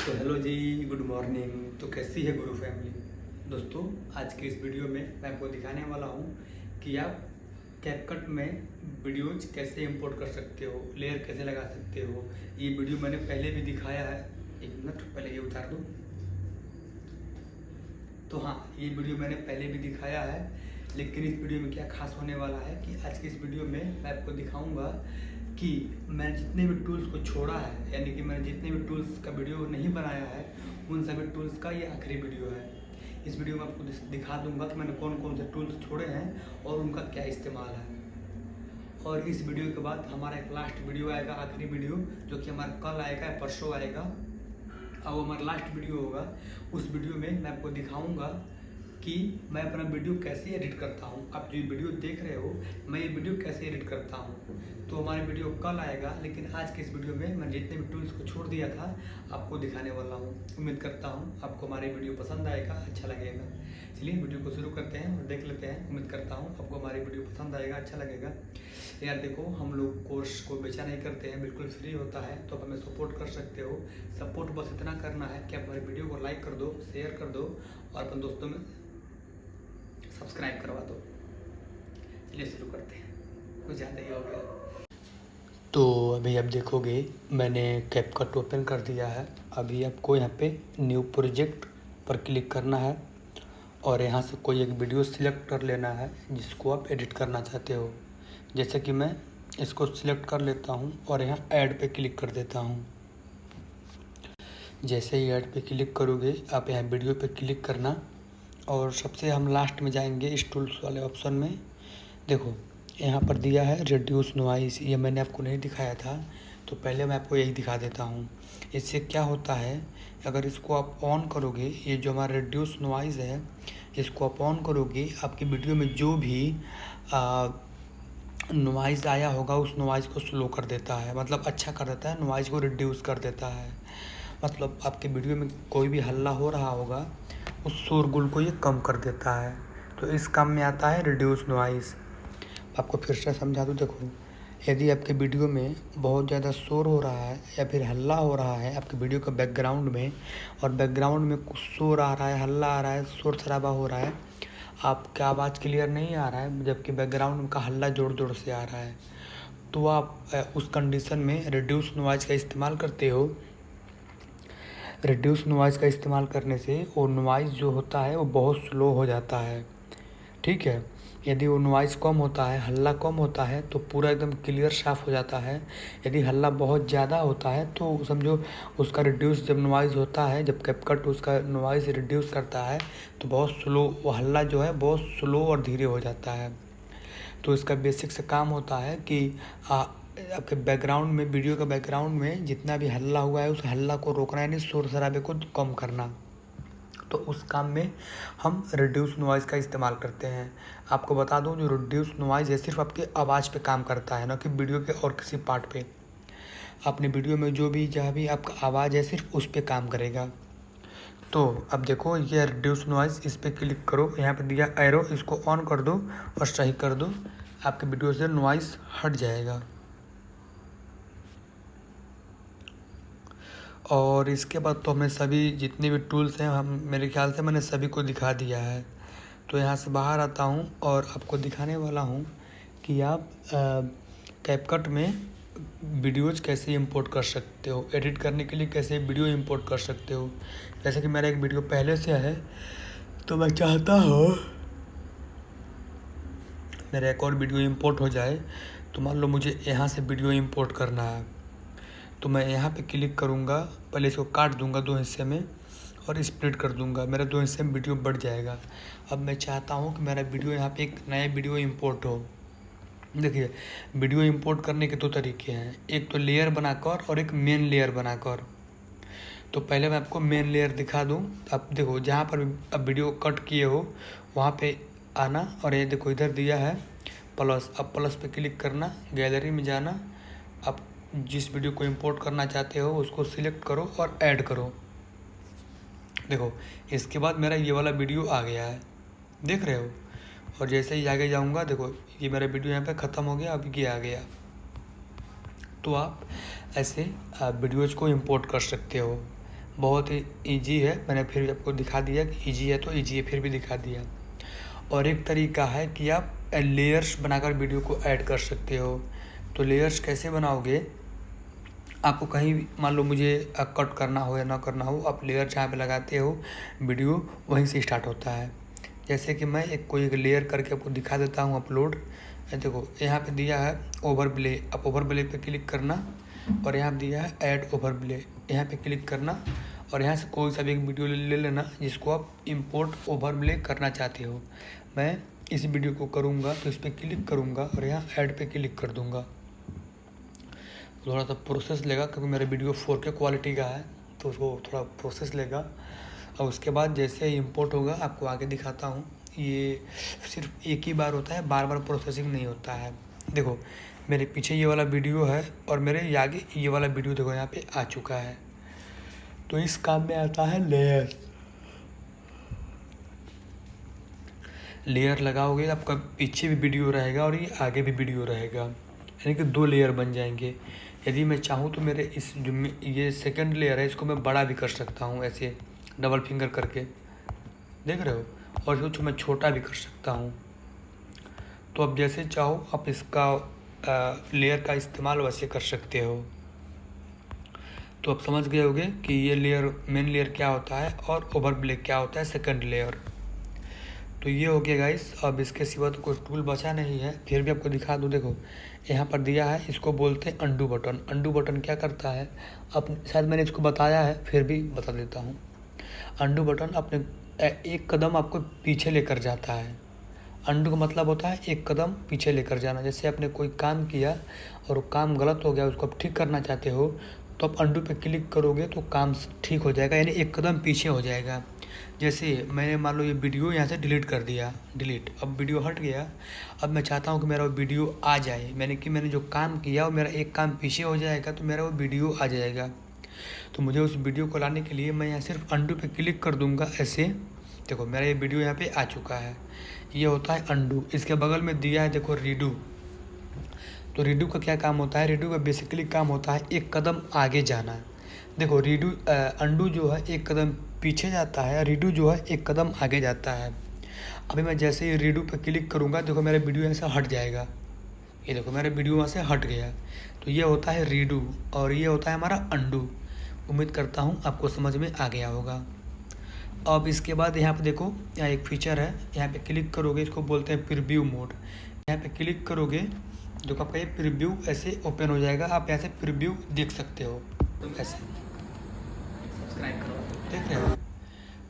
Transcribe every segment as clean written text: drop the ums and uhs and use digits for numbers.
तो हेलो जी, good morning. तो कैसी है गुरु फैमिली। दोस्तों, आज के इस वीडियो में मैं आपको दिखाने वाला हूँ कि आप कैपकट में वीडियोज कैसे इंपोर्ट कर सकते हो, लेयर कैसे लगा सकते हो। ये वीडियो मैंने पहले भी दिखाया है। एक मिनट पहले ये उतार दूँ। तो हाँ, ये वीडियो मैंने पहले भी दिखाया है, लेकिन इस वीडियो में क्या खास होने वाला है कि आज के इस वीडियो में मैं आपको दिखाऊंगा कि मैंने जितने भी टूल्स को छोड़ा है, यानी कि मैंने जितने भी टूल्स का वीडियो नहीं बनाया है, उन सभी टूल्स का ये आखिरी वीडियो है। इस वीडियो में आपको दिखा दूंगा कि मैंने कौन कौन से टूल्स छोड़े हैं और उनका क्या इस्तेमाल है। और इस वीडियो के बाद हमारा एक लास्ट वीडियो आएगा, आखिरी वीडियो, जो कि हमारा कल आएगा या परसों आएगा, और वो हमारा लास्ट वीडियो होगा। उस वीडियो में मैं आपको दिखाऊंगा कि मैं अपना वीडियो कैसे एडिट करता हूँ। आप जो वीडियो देख रहे हो, मैं ये वीडियो कैसे एडिट करता हूँ। तो हमारा वीडियो कल आएगा, लेकिन आज के इस वीडियो में मैं जितने भी टूल्स को छोड़ दिया था आपको दिखाने वाला हूँ। उम्मीद करता हूँ आपको हमारी वीडियो पसंद आएगा, अच्छा लगेगा। चलिए वीडियो को शुरू करते हैं और देख लेते हैं। उम्मीद करता हूँ आपको हमारी वीडियो पसंद आएगा, अच्छा लगेगा। यार देखो, हम लोग कोर्स को बेचा नहीं करते हैं, बिल्कुल फ्री होता है, तो आप हमें सपोर्ट कर सकते हो। सपोर्ट बस इतना करना है कि आप हमारी वीडियो को लाइक कर दो, शेयर कर दो और अपने दोस्तों में सब्सक्राइब करवा दो। चलिए शुरू करते हैं, कुछ ज़्यादा ही हो गया। तो अभी आप देखोगे मैंने कैपकट ओपन कर दिया है। अभी आपको यहाँ पे न्यू प्रोजेक्ट पर क्लिक करना है और यहाँ से कोई एक वीडियो सिलेक्ट कर लेना है जिसको आप एडिट करना चाहते हो। जैसे कि मैं इसको सिलेक्ट कर लेता हूँ और यहाँ ऐड पे क्लिक कर देता हूँ। जैसे ही ऐड पे क्लिक करोगे आप यहाँ वीडियो पे क्लिक करना और सबसे हम लास्ट में जाएंगे इस टूल्स वाले ऑप्शन में। देखो यहाँ पर दिया है रिड्यूस नॉइज़, ये मैंने आपको नहीं दिखाया था, तो पहले मैं आपको यही दिखा देता हूँ। इससे क्या होता है, अगर इसको आप ऑन करोगे, ये जो हमारा रिड्यूस नॉइज़ है, इसको आप ऑन करोगे, आपकी वीडियो में जो भी नॉइज़ आया होगा उस नॉइज़ को स्लो कर देता है, मतलब अच्छा कर देता है, नॉइज़ को रिड्यूस कर देता है। मतलब आपके वीडियो में कोई भी हल्ला हो रहा होगा उस शोरगुल को ये कम कर देता है। तो इस काम में आता है रिड्यूस नॉइज़। आपको फिर से समझा दूँ। देखो, यदि आपके वीडियो में बहुत ज़्यादा शोर हो रहा है या फिर हल्ला हो रहा है आपके वीडियो के बैकग्राउंड में, और बैकग्राउंड में कुछ शोर आ रहा है, हल्ला आ रहा है, शोर शराबा हो रहा है, आपका आवाज़ क्लियर नहीं आ रहा है, जबकि बैकग्राउंड का हल्ला ज़ोर ज़ोर से आ रहा है, तो आप उस कंडीशन में रिड्यूस नॉइज़ का इस्तेमाल करते हो। रिड्यूस नॉइज़ का इस्तेमाल करने से वो नॉइज़ जो होता है वो बहुत स्लो हो जाता है, ठीक है। यदि वो नॉइज़ कम होता है, हल्ला कम होता है, तो पूरा एकदम क्लियर साफ़ हो जाता है। यदि हल्ला बहुत ज़्यादा होता है तो समझो उसका रिड्यूस जब नॉइज़ होता है, जब कैपकट उसका नॉइज़ रिड्यूस करता है तो बहुत स्लो, वो हल्ला जो है बहुत स्लो और धीरे हो जाता है। तो इसका बेसिक से काम होता है कि आपके बैकग्राउंड में, वीडियो के बैकग्राउंड में जितना भी हल्ला हुआ है उस हल्ला को रोकना, यानी शोर शराबे को कम करना। तो उस काम में हम रिड्यूस नॉइज़ का इस्तेमाल करते हैं। आपको बता दूं, जो रिड्यूस नॉइज़ है सिर्फ आपके आवाज़ पे काम करता है, ना कि वीडियो के और किसी पार्ट पे। अपने वीडियो में जो भी जहाँ भी आपका आवाज़ है सिर्फ उस पे काम करेगा। तो अब देखो, ये रिड्यूस नॉइज़, इस पर क्लिक करो, यहाँ पे दिया एरो, इसको ऑन कर दो और सही कर दो, आपके वीडियो से नॉइज़ हट जाएगा। और इसके बाद तो हमने सभी जितने भी टूल्स हैं, हम मेरे ख्याल से मैंने सभी को दिखा दिया है। तो यहाँ से बाहर आता हूँ और आपको दिखाने वाला हूँ कि आप कैपकट में वीडियोज़ कैसे इंपोर्ट कर सकते हो, एडिट करने के लिए कैसे वीडियो इंपोर्ट कर सकते हो। जैसे कि मेरा एक वीडियो पहले से है, तो मैं चाहता हूँ मेरा एक और वीडियो इंपोर्ट हो जाए। तो मान लो मुझे यहाँ से वीडियो इंपोर्ट करना है, तो मैं यहाँ पे क्लिक करूँगा, पहले इसको काट दूँगा 2 हिस्से में और स्प्लिट कर दूँगा, मेरा 2 हिस्से में वीडियो बढ़ जाएगा। अब मैं चाहता हूँ कि मेरा वीडियो यहाँ पे एक नया वीडियो इंपोर्ट हो। देखिए, वीडियो इंपोर्ट करने के 2 तरीके हैं, एक तो लेयर बनाकर और एक मेन लेयर बनाकर। तो पहले मैं आपको मेन लेयर दिखा दूँ। आप देखो, जहाँ पर अब वीडियो कट किए हो वहाँ पे आना, और ये देखो इधर दिया है प्लस, अब प्लस पे क्लिक करना, गैलरी में जाना, आप जिस वीडियो को इंपोर्ट करना चाहते हो उसको सिलेक्ट करो और ऐड करो। देखो, इसके बाद मेरा ये वाला वीडियो आ गया है, देख रहे हो। और जैसे ही आगे जाऊंगा, देखो ये मेरा वीडियो यहाँ पे ख़त्म हो गया, अब ये आ गया। तो आप ऐसे वीडियोज़ को इंपोर्ट कर सकते हो। बहुत ही ईजी है। मैंने फिर भी आपको दिखा दिया कि ईजी है तो ईजी है, फिर भी दिखा दिया। और एक तरीका है कि आप लेयर्स बनाकर वीडियो को ऐड कर सकते हो। तो लेयर्स कैसे बनाओगे, आपको कहीं भी मान लो मुझे कट करना हो या ना करना हो, आप लेयर जहाँ पे लगाते हो वीडियो वहीं से स्टार्ट होता है। जैसे कि मैं कोई एक लेयर करके आपको दिखा देता हूँ अपलोड। देखो यहाँ पे दिया है ओवरले, आप ओवरले पे क्लिक करना और यहाँ पे दिया है ऐड ओवरले, यहाँ पे क्लिक करना और यहाँ से कोई सा भी एक वीडियो ले लेना जिसको आप इंपोर्ट ओवरले करना चाहते हो। मैं इस वीडियो को करूँगा तो इस पर क्लिक करूँगा और यहाँ ऐड पे क्लिक कर दूँगा। थोड़ा सा प्रोसेस लेगा क्योंकि मेरा वीडियो 4K क्वालिटी का है तो उसको थोड़ा प्रोसेस लेगा। और उसके बाद जैसे ही इंपोर्ट होगा आपको आगे दिखाता हूँ। ये सिर्फ एक ही बार होता है, बार बार प्रोसेसिंग नहीं होता है। देखो मेरे पीछे ये वाला वीडियो है और मेरे आगे ये वाला वीडियो देखो यहाँ पे आ चुका है। तो इस काम में आता है लेयर। लेयर लगाओगे आपका पीछे भी वीडियो रहेगा और ये आगे भी वीडियो रहेगा, यानी कि 2 लेयर बन जाएंगे। यदि मैं चाहूँ तो मेरे इस जो ये सेकंड लेयर है इसको मैं बड़ा भी कर सकता हूँ, ऐसे डबल फिंगर करके, देख रहे हो। और इसको मैं छोटा भी कर सकता हूँ। तो अब जैसे चाहो आप इसका लेयर का इस्तेमाल वैसे कर सकते हो। तो आप समझ गए होंगे कि ये लेयर मेन लेयर क्या होता है और ओवरले क्या होता है सेकंड लेयर। तो ये हो गया गाइस। अब इसके सिवा तो कोई टूल बचा नहीं है, फिर भी आपको दिखा दूँ। देखो यहाँ पर दिया है, इसको बोलते हैं अंडू बटन। अंडू बटन क्या करता है, अब शायद मैंने इसको बताया है फिर भी बता देता हूँ। अंडू बटन अपने एक कदम आपको पीछे लेकर जाता है। अंडू का मतलब होता है एक कदम पीछे लेकर जाना। जैसे आपने कोई काम किया और वो काम गलत हो गया, उसको आप ठीक करना चाहते हो तो आप अंडू पे क्लिक करोगे तो काम ठीक हो जाएगा, यानी एक कदम पीछे हो जाएगा। जैसे मैंने मान लो ये वीडियो यहाँ से डिलीट कर दिया, डिलीट, अब वीडियो हट गया। अब मैं चाहता हूँ कि मेरा वो वीडियो आ जाए, मैंने जो काम किया वो मेरा एक काम पीछे हो जाएगा तो मेरा वो वीडियो आ जाएगा। तो मुझे उस वीडियो को लाने के लिए मैं यहाँ सिर्फ अंडू पे क्लिक कर दूँगा ऐसे। देखो मेरा ये वीडियो यहाँ पे आ चुका है, ये होता है अंडू। इसके बगल में दिया है देखो रीडू। तो रीडू का क्या काम होता है, रीडू का बेसिकली काम होता है एक कदम आगे जाना। देखो रीडू अंडू जो है एक कदम पीछे जाता है, रीडू जो है एक कदम आगे जाता है। अभी मैं जैसे ही रीडू पे क्लिक करूँगा देखो मेरा वीडियो यहाँ से हट जाएगा। ये देखो मेरा वीडियो वहाँ से हट गया। तो ये होता है रीडू और ये होता है हमारा अंडू। उम्मीद करता हूँ आपको समझ में आ गया होगा। अब इसके बाद यहाँ पे देखो, यहाँ एक फीचर है, यहाँ पे क्लिक करोगे, इसको बोलते हैं प्रीव्यू मोड। यहाँ पे क्लिक करोगे देखो आपका ये प्रीव्यू ऐसे ओपन हो जाएगा। आप यहाँ से प्रीव्यू देख सकते हो, ऐसे सब्सक्राइब करो, देख रहे हो।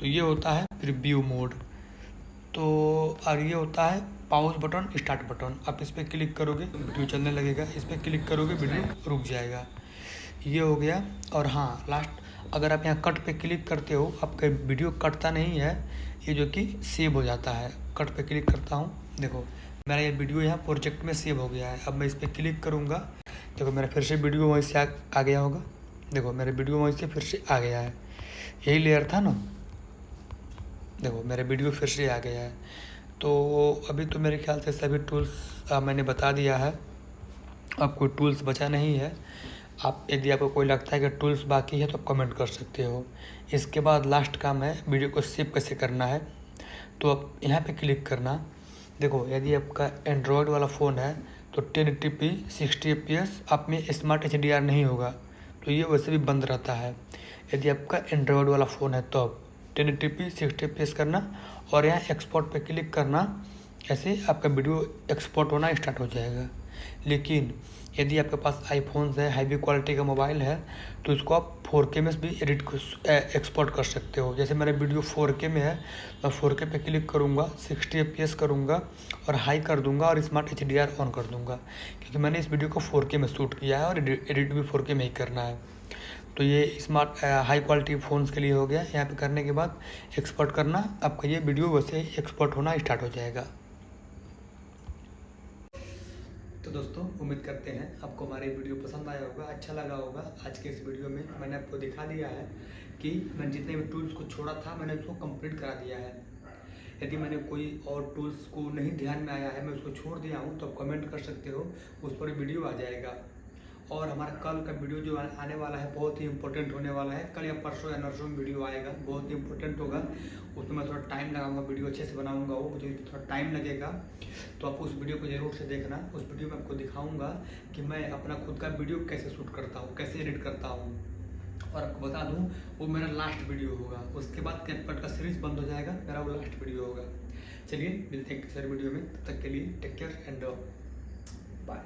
तो ये होता है प्रीव्यू मोड। तो और ये होता है पॉज बटन, स्टार्ट बटन। आप इस पर क्लिक करोगे तो वीडियो चलने लगेगा, इस पर क्लिक करोगे वीडियो रुक जाएगा। ये हो गया। और हाँ लास्ट, अगर आप यहाँ कट पे क्लिक करते हो आपका वीडियो कटता नहीं है, ये जो कि सेव हो जाता है। कट पे क्लिक करता हूँ, देखो मेरा ये वीडियो यहाँ प्रोजेक्ट में सेव हो गया है। अब मैं इस पर क्लिक करूँगा, देखो मेरा फिर से वीडियो वहीं से आ गया होगा। देखो मेरा वीडियो वहीं से फिर से आ गया है, यही लेयर था ना। देखो मेरा वीडियो फिर से आ गया है। तो अभी तो मेरे ख्याल से सभी टूल्स मैंने बता दिया है, अब कोई टूल्स बचा नहीं है। आप यदि आपको कोई लगता है कि टूल्स बाकी है तो आप कमेंट कर सकते हो। इसके बाद लास्ट काम है वीडियो को सेव कैसे करना है। तो आप यहाँ पे क्लिक करना। देखो यदि आपका एंड्रॉयड वाला फ़ोन है तो 1080p 60 fps आप में स्मार्ट HDR नहीं होगा, तो ये वैसे भी बंद रहता है। यदि आपका एंड्रॉयड वाला फ़ोन है तो आप 1080p 60 fps करना और यहाँ एक्सपोर्ट पे क्लिक करना, ऐसे आपका वीडियो एक्सपोर्ट होना स्टार्ट हो जाएगा। लेकिन यदि आपके पास आईफोन्स है, हैवी क्वालिटी का मोबाइल है, तो इसको आप 4K में भी एक्सपोर्ट कर सकते हो। जैसे मेरा वीडियो 4K में है, मैं 4K पे क्लिक करूँगा, 60 fps करूँगा और हाई कर दूँगा और स्मार्ट HDR ऑन कर दूँगा, क्योंकि मैंने इस वीडियो को 4K में शूट किया है और एडिट भी 4K में ही करना है। तो ये स्मार्ट हाई क्वालिटी फ़ोन्स के लिए हो गया। यहाँ पे करने के बाद एक्सपोर्ट करना, आपका ये वीडियो वैसे ही एक्सपोर्ट होना स्टार्ट हो जाएगा। तो दोस्तों उम्मीद करते हैं आपको हमारी वीडियो पसंद आया होगा, अच्छा लगा होगा। आज के इस वीडियो में मैंने आपको दिखा दिया है कि मैंने जितने भी टूल्स को छोड़ा था मैंने उसको कंप्लीट करा दिया है। यदि मैंने कोई और टूल्स को नहीं ध्यान में आया है, मैं उसको छोड़ दिया हूँ, तो आप कमेंट कर सकते हो, उस पर वीडियो आ जाएगा। और हमारा कल का वीडियो जो आने वाला है बहुत ही इंपॉर्टेंट होने वाला है। कल या परसों या नरसों में वीडियो आएगा, बहुत ही इंपॉर्टेंट होगा। उसमें मैं थोड़ा टाइम लगाऊंगा, वीडियो अच्छे से बनाऊंगा, वो मुझे थोड़ा टाइम लगेगा, तो आप उस वीडियो को ज़रूर से देखना। उस वीडियो में आपको दिखाऊंगा कि मैं अपना खुद का वीडियो कैसे शूट करता हूँ, कैसे एडिट करता हूँ। और आपको बता दूँ वो मेरा लास्ट वीडियो होगा, उसके बाद कैपकट का सीरीज बंद हो जाएगा, मेरा वो लास्ट वीडियो होगा। चलिए मिलते हैं किसी वीडियो में, तब तक के लिए टेक केयर एंड बाय।